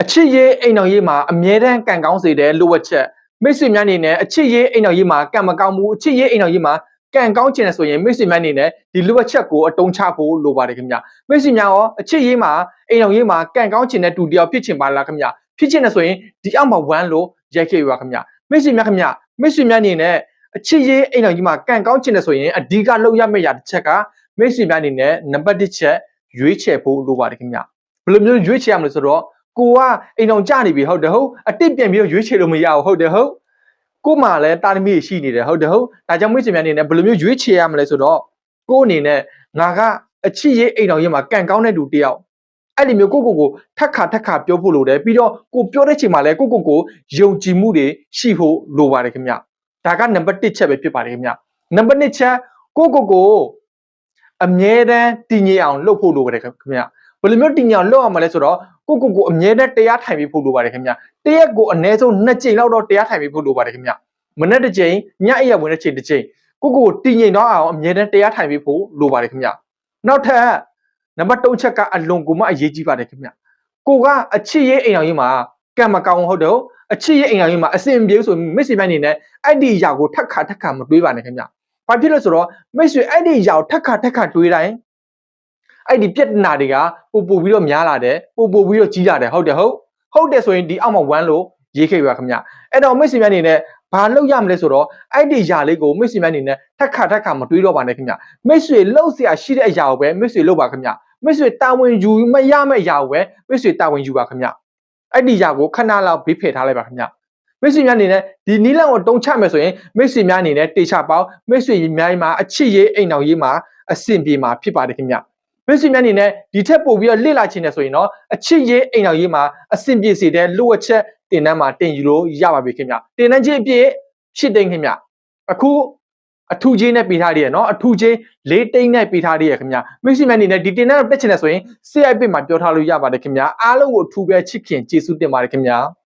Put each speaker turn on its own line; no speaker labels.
အချစ်ရေးအိမ်တော်ရေးမှာအမြဲတမ်းကံကောင်းစေတဲ့လိုအပ်ချက်မိတ်ဆွေများအနေနဲ့အချစ်ရေးအိမ်တော်ရေးမှာကံမကောင်းဘူးအချစ်ရေးအိမ်တော်ရေးမှာကံကောင်းချင်တယ်ဆိုရင်မိတ်ဆွေများအနေနဲ့ဒီလိုအပ်ချက်ကိုအတုံးချဖို့လိုပါတယ်ခင်ဗျမိတ်ဆွေများရောအချစ်ရေးမှာအိမ်တော်ရေးမှာကံကောင်းချင်တဲ့တူတယောက်ဖြစ်ချင်ပါလားခင်ဗျဖြစ်ချင်တယ်ဆိုရင်ဒီအောက်မှာ1လို့ရိုက်ခဲ့ပါခင်ဗျမိတ်ဆွေများခင်ဗျမိတ်ဆွေများအနေနဲ့အချစ်ရေးအိမ်တော်ကြီးမှာကံကောင်းချင်တယ်ဆိုရင်အဓိကလောက်ရမယ့်ရာတစ်ချက်ကမိတ်ဆွေများအနေနဲ့နံပါတ်1ချက်ရွေးချယ်ဖို့လိုပါတယ်ခင်ဗျဘယ်လိုမျိုးရွေးချယ်ရမလဲဆိုတော့ကိုကအိမ်တော်ကြနေပြီဟုတ်တယ်ဟုတ်အတစ်ပြန်ပြီးတော့ရွေးချယ်လို့မရဘူးဟုတ်တယ်ဟုတ်ကိုမှလည်းတာသမီရှိနေတယ်ဟုတ်တယ်ဟုတ်ဒါကြောင့်မိတ်ဆွေများအနေနဲ့ဘယ်လိုမျိုးရွေးချယ်ရမလဲဆိုတော့ကိုအနေနဲ့ငါကအချစ်ရေးအိမ်တော်ရေးမှာကံကောင်းတဲ့လူတယောက်အဲ့ဒီမျိုးကိုထက်ခါပြောဖို့လိုတယ်ပြီးတော့ကိုပြောတဲ့ချိန်မှာလည်းကိုယုံကြည်မှုတွေရှိဖို့လိုပါတယ်ခင်ဗျဒါကနံပါတ်1ချက်ပဲဖြစ်ပါတယ်ခင်ဗျနံပါတ်2ချက်ကိုအမြဲတမ်းတည်ငြိမ်အောင်လုပ်ဖို့လိုပါတယ်ခင်ဗျဘယ်လိုမျိုးတည်ငြိမ်အောင်လုပ်ရမလဲဆိုတော့ကိုအမြဲတမ်းတရားထိုင်ပြီးဖို့လိုပါတယ်ခင်ဗျတရက်ကိုအနည်းဆုံး2ကြိမ်လောက်တော့တရားထိုင်ပြီးဖို့လိုပါတယ်ခင်ဗျမနေ့တစ်ကြိမ်ညအိပ်ရဝင်တဲ့ချိန်တစ်ကြိမ်ကိုတည်ငြိမ်တော့အောင်အမြဲတမ်းတရားထိုင်ပြီးဖို့လိုပါတယ်ခင်ဗျနောက်ထပ်နံပါတ်3ချက်ကအလွန်ကိုမှအရေးကြီးပါတယ်ခင်ဗျကိုကအချစ်ရေးအိမ်အောင်ရေးမှာကံမကောင်းဟုတ်တော့အချစ်ရေးအိမ်အောင်ရေးမှာအစင်ပြေဆိုမိတ်ဆွေပိုင်းနေနဲ့အဲ့ဒီຢာကိုထက်ခါမတွေးပါနဲ့ခင်ဗျဘာဖြစ်လို့ဆိုတော့မိတ်ဆွေအဲ့ဒီຢာကိုထက်ခါတွေးတိုင်းအဲ့ဒီပြဿနာတွေကပို့ပြီးတော့များလာတယ်ပို့ပြီးတော့ကြီးလာတယ်ဟုတ်တယ်ဆိုရင်ဒီအောက်မှာ1လို့ရေးခဲ့ပါခင်ဗျအဲ့တော့မိတ်ဆွေများအနေနဲ့ဘာလုပ်ရမလဲဆိုတော့အဲ့ဒီຢာလေးကိုမိတ်ဆွေများအနေနဲ့ထက်ခါမတွေးတော့ပါနဲ့ခင်ဗျမိတ်ဆွေလှုပ်เสียရှိတဲ့အရာကိုပဲမိတ်ဆွေလှုပ်ပါခင်ဗျမိတ်ဆွေတာဝန်ယူမရမယ့်အရာကိုပဲမိတ်ဆွေတာဝန်ယူပါခင်ဗျအဲ့ဒီຢာကိုခဏလောက်ဘေးဖယ်ထားလိုက်ပါခင်ဗျမိတ်ဆွေများအနေနဲ့ဒီနီးလန့်ကိုတုံးချမယ်ဆိုရင်မိတ်ဆွေများအနေနဲ့တေချပေါင်းမိတ်ဆွေများမှာအချစ်ရေးအိမ်တော်ရေးမှာအဆင်ပြေမှာဖြစ်ပါတယ်ခင်ဗျမိတ်ဆွေများအနေနဲ့ဒီထက်ပိုပြီးတော့လေ့လာချင်တယ်ဆိုရင်တော့အချစ်ရေးအိမ်တော်ရေးမှာအဆင်ပြေစေတဲ့လိုအပ်ချက်တင်တန်းမှာတင်ယူလို့ရပါပြီခင်ဗျတင်တန်းချင်းအပြည့်8သိန်းခင်ဗျအခုအထူးချင်းနဲ့ပေးထားရည်နော်အထူးချင်း4သိန်းနဲ့ပေးထားရည်ခင်ဗျမိတ်ဆွေများအနေနဲ့ဒီတင်တန်းကိုတက်ချင်တယ်ဆိုရင် CIP မှာပြောထားလို့ရပါတယ်ခင်ဗျအားလုံးကိုအထူးပဲချစ်ခင်ကျေးဇူးတင်ပါတယ်ခင်ဗျ